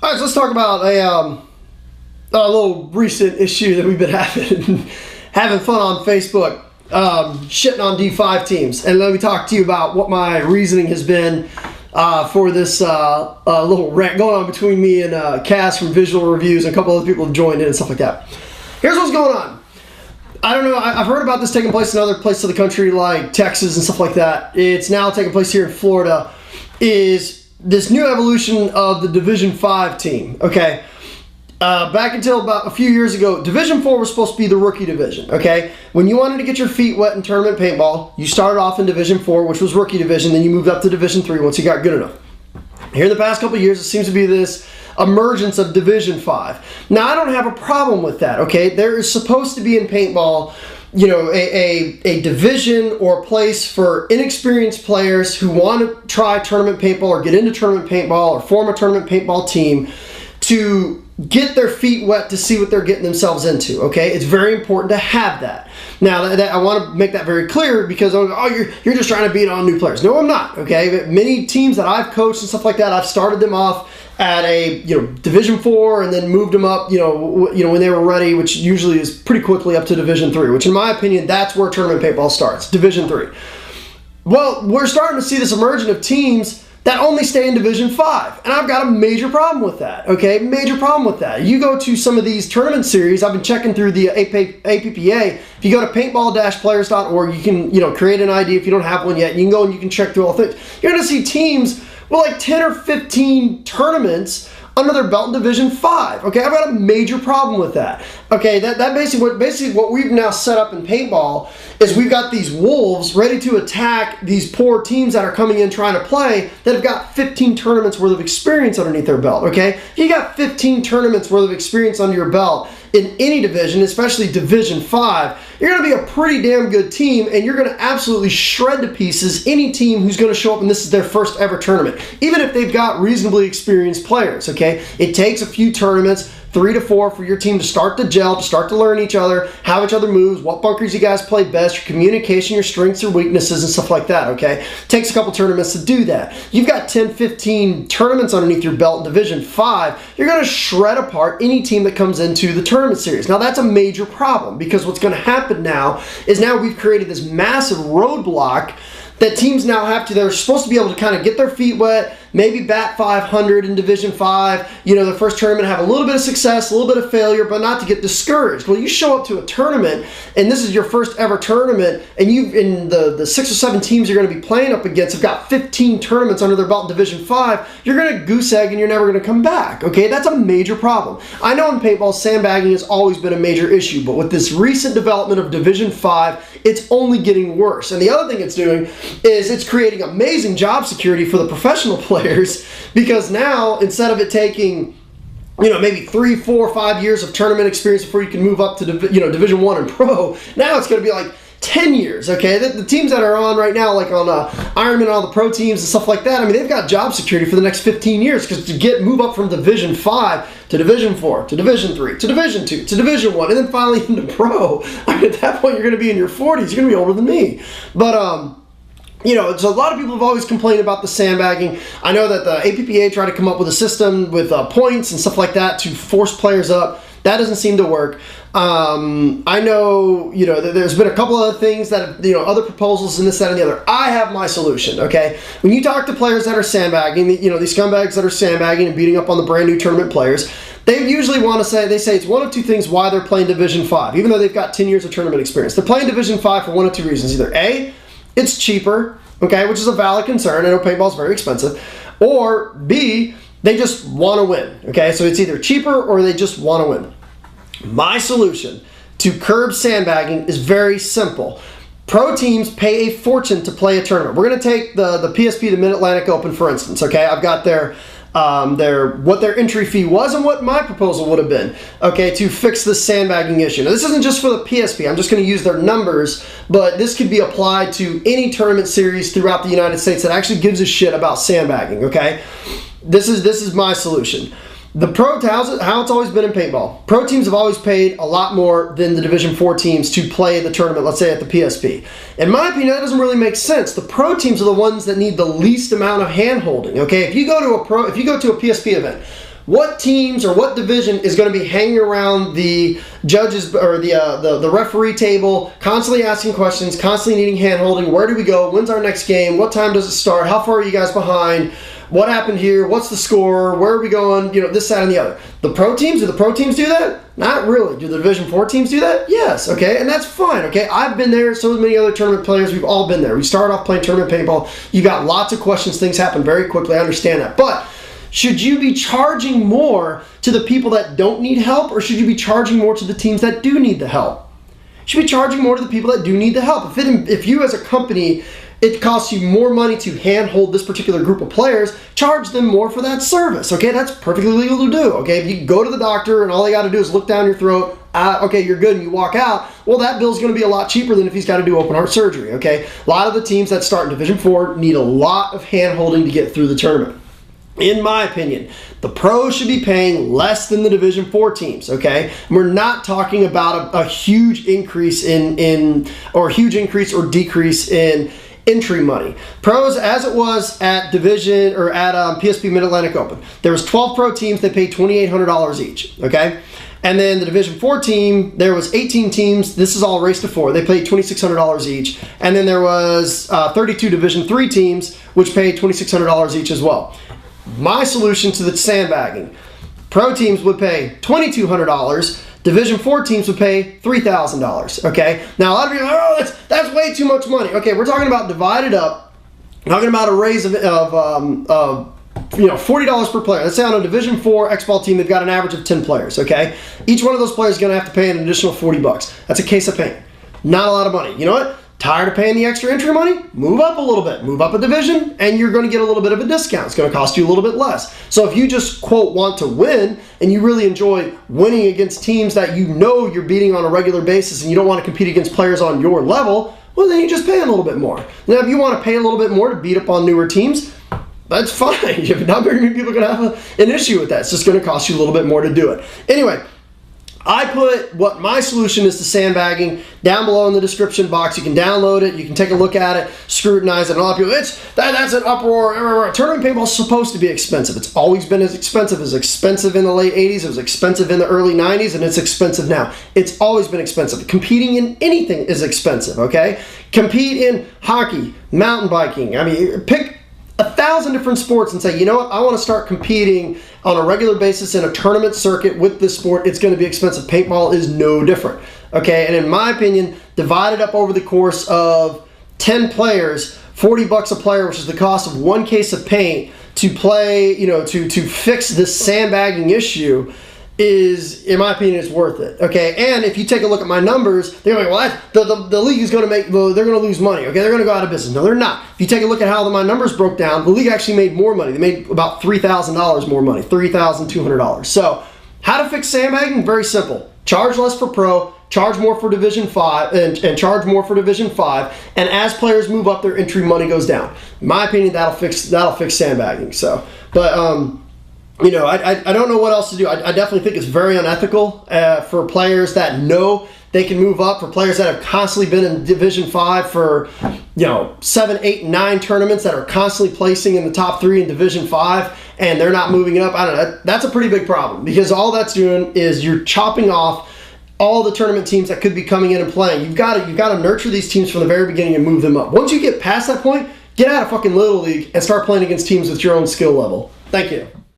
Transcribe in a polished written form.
All right, so let's talk about a little recent issue that we've been having fun on Facebook, shitting on D5 teams. And let me talk to you about what my reasoning has been for this little rant going on between me and Cass from Visual Reviews, and a couple other people have joined in and stuff like that. Here's what's going on. I don't know, I've heard about this taking place in other places of the country like Texas and stuff like that. It's now taking place here in Florida. Is this new evolution of the Division 5 team, okay? Back until about a few years ago, Division 4 was supposed to be the rookie division, okay? When you wanted to get your feet wet in tournament paintball, you started off in Division 4, which was rookie division, then you moved up to Division 3 once you got good enough. Here in the past couple of years, it seems to be this emergence of Division 5. Now, I don't have a problem with that, okay? There is supposed to be in paintball, you know, a division or a place for inexperienced players who want to try tournament paintball or get into tournament paintball or form a tournament paintball team to get their feet wet to see what they're getting themselves into, okay? It's very important to have that. Now, I want to make that very clear because, you're just trying to beat on new players. No, I'm not, okay? Many teams that I've coached and stuff like that, I've started them off at a Division 4 and then moved them up, when they were ready, which usually is pretty quickly up to Division 3, which in my opinion, that's where tournament paintball starts, Division 3. Well, we're starting to see this emergence of teams that only stay in Division 5, and I've got a major problem with that, okay? Major problem with that. You go to some of these tournament series, I've been checking through the APPA. If you go to paintball-players.org, you can, create an ID if you don't have one yet. You can go and you can check through all things. You're going to see teams with like 10 or 15 tournaments under their belt in Division 5. Okay, I've got a major problem with that. Okay, that basically what we've now set up in paintball is we've got these wolves ready to attack these poor teams that are coming in trying to play that have got 15 tournaments worth of experience underneath their belt. Okay, if you got 15 tournaments worth of experience under your belt in any division, especially Division 5, you're going to be a pretty damn good team, and you're going to absolutely shred to pieces any team who's going to show up and this is their first ever tournament, even if they've got reasonably experienced players, okay? It takes a few tournaments, 3 to 4, for your team to start to gel, to start to learn each other, how each other moves, what bunkers you guys play best, your communication, your strengths, your weaknesses, and stuff like that, okay? It takes a couple tournaments to do that. You've got 10, 15 tournaments underneath your belt in Division 5. You're going to shred apart any team that comes into the tournament series. Now, that's a major problem because what's going to happen now is we've created this massive roadblock that teams now have to, they're supposed to be able to kind of get their feet wet, maybe bat 500 in Division 5, the first tournament, have a little bit of success, a little bit of failure, but not to get discouraged. Well, you show up to a tournament, and this is your first ever tournament, and in the 6 or 7 teams you're going to be playing up against have got 15 tournaments under their belt in Division 5, you're going to goose egg and you're never going to come back, okay? That's a major problem. I know in paintball, sandbagging has always been a major issue, but with this recent development of Division 5, it's only getting worse. And the other thing it's doing is it's creating amazing job security for the professional players, because now instead of it taking maybe 3, 4, 5 years of tournament experience before you can move up to Division 1 and pro, now it's going to be like 10 years, okay? The teams that are on right now, like on Ironman and all the pro teams and stuff like that, I mean, they've got job security for the next 15 years, because to move up from Division 5 to Division 4, to Division 3, to Division 2, to Division 1, and then finally into pro, I mean, at that point, you're going to be in your 40s. You're going to be older than me. But, so a lot of people have always complained about the sandbagging. I know that the APPA tried to come up with a system with points and stuff like that to force players up. That doesn't seem to work. I know, there's been a couple other things that, other proposals and this, that, and the other. I have my solution, okay? When you talk to players that are sandbagging, these scumbags that are sandbagging and beating up on the brand new tournament players, they usually they say it's one of two things why they're playing Division 5, even though they've got 10 years of tournament experience. They're playing Division 5 for one of two reasons. Either A, it's cheaper, okay, which is a valid concern. I know paintball is very expensive. Or B, they just want to win, okay? So it's either cheaper or they just want to win. My solution to curb sandbagging is very simple. Pro teams pay a fortune to play a tournament. We're going to take the PSP, the Mid-Atlantic Open, for instance, okay? I've got what their entry fee was and what my proposal would have been, okay, to fix this sandbagging issue. Now, this isn't just for the PSP. I'm just going to use their numbers, but this could be applied to any tournament series throughout the United States that actually gives a shit about sandbagging, okay? This is my solution. How it's always been in paintball. Pro teams have always paid a lot more than the Division 4 teams to play the tournament, let's say at the PSP. In my opinion, that doesn't really make sense. The pro teams are the ones that need the least amount of hand-holding, okay? If you go to a PSP event, what teams or what division is going to be hanging around the judges or the referee table, constantly asking questions, constantly needing hand-holding. Where do we go? When's our next game? What time does it start? How far are you guys behind? What happened here? What's the score? Where are we going? You know, this, that, and the other. The pro teams, do the pro teams do that? Not really. Do the Division 4 teams do that? Yes, okay, and that's fine, okay? I've been there, so have many other tournament players. We've all been there. We started off playing tournament paintball. You got lots of questions. Things happen very quickly. I understand that. But should you be charging more to the people that don't need help, or should you be charging more to the teams that do need the help? You should be charging more to the people that do need the help. If you as a company, it costs you more money to handhold this particular group of players, charge them more for that service, okay? That's perfectly legal to do, okay? If you go to the doctor and all they got to do is look down your throat, okay, you're good, and you walk out, well, that bill's going to be a lot cheaper than if he's got to do open heart surgery, okay? A lot of the teams that start in Division 4 need a lot of hand-holding to get through the tournament. In my opinion, the pros should be paying less than the Division 4 teams, okay? We're not talking about a huge increase or decrease in entry money. Pros, as it was at Division or at PSP Mid-Atlantic Open, there was 12 pro teams that paid $2,800 each, okay? And then the Division 4 team, there was 18 teams. This is all race to 4. They paid $2,600 each. And then there was 32 Division 3 teams, which paid $2,600 each as well. My solution to the sandbagging: pro teams would pay $2,200. Division 4 teams would pay $3,000, okay? Now, a lot of people are, oh, that's way too much money. Okay, we're talking about divided up. We're talking about a raise of $40 per player. Let's say on a Division 4 X-Ball team, they've got an average of 10 players, okay? Each one of those players is going to have to pay an additional $40. That's a case of paint. Not a lot of money. You know what? Tired of paying the extra entry money? Move up a little bit. Move up a division, and you're going to get a little bit of a discount. It's going to cost you a little bit less. So if you just, quote, want to win, and you really enjoy winning against teams that you know you're beating on a regular basis, and you don't want to compete against players on your level, well, then you just pay a little bit more. Now, if you want to pay a little bit more to beat up on newer teams, that's fine. Not very many people are going to have an issue with that. It's just going to cost you a little bit more to do it. Anyway, I put what my solution is to sandbagging down below in the description box. You can download it. You can take a look at it, scrutinize it. And a lot of people, that's an uproar. Tournament paintball is supposed to be expensive. It's always been as expensive. It was expensive in the late 80s. It was expensive in the early 90s, and it's expensive now. It's always been expensive. Competing in anything is expensive, okay? Compete in hockey, mountain biking. I mean, pick 1,000 different sports and say, you know what, I want to start competing on a regular basis in a tournament circuit with this sport. It's going to be expensive. Paintball is no different, okay? And in my opinion, divided up over the course of 10 players, $40 a player, which is the cost of one case of paint to play, to fix this sandbagging issue, is, in my opinion, it's worth it, okay? And if you take a look at my numbers, they're like, well, the league is going to they're going to lose money, okay? They're going to go out of business. No, they're not. If you take a look at how my numbers broke down, the league actually made more money. They made about $3,000 more money, $3,200. So how to fix sandbagging? Very simple. Charge less for pro, charge more for Division 5, and charge more for Division 5, and as players move up, their entry money goes down. In my opinion, that'll fix sandbagging. So, but, I don't know what else to do. I definitely think it's very unethical for players that know they can move up, for players that have constantly been in Division 5 for, 7, 8, 9 tournaments, that are constantly placing in the top 3 in Division 5, and they're not moving up. I don't know. That's a pretty big problem, because all that's doing is you're chopping off all the tournament teams that could be coming in and playing. You've got to nurture these teams from the very beginning and move them up. Once you get past that point, get out of fucking Little League and start playing against teams with your own skill level. Thank you.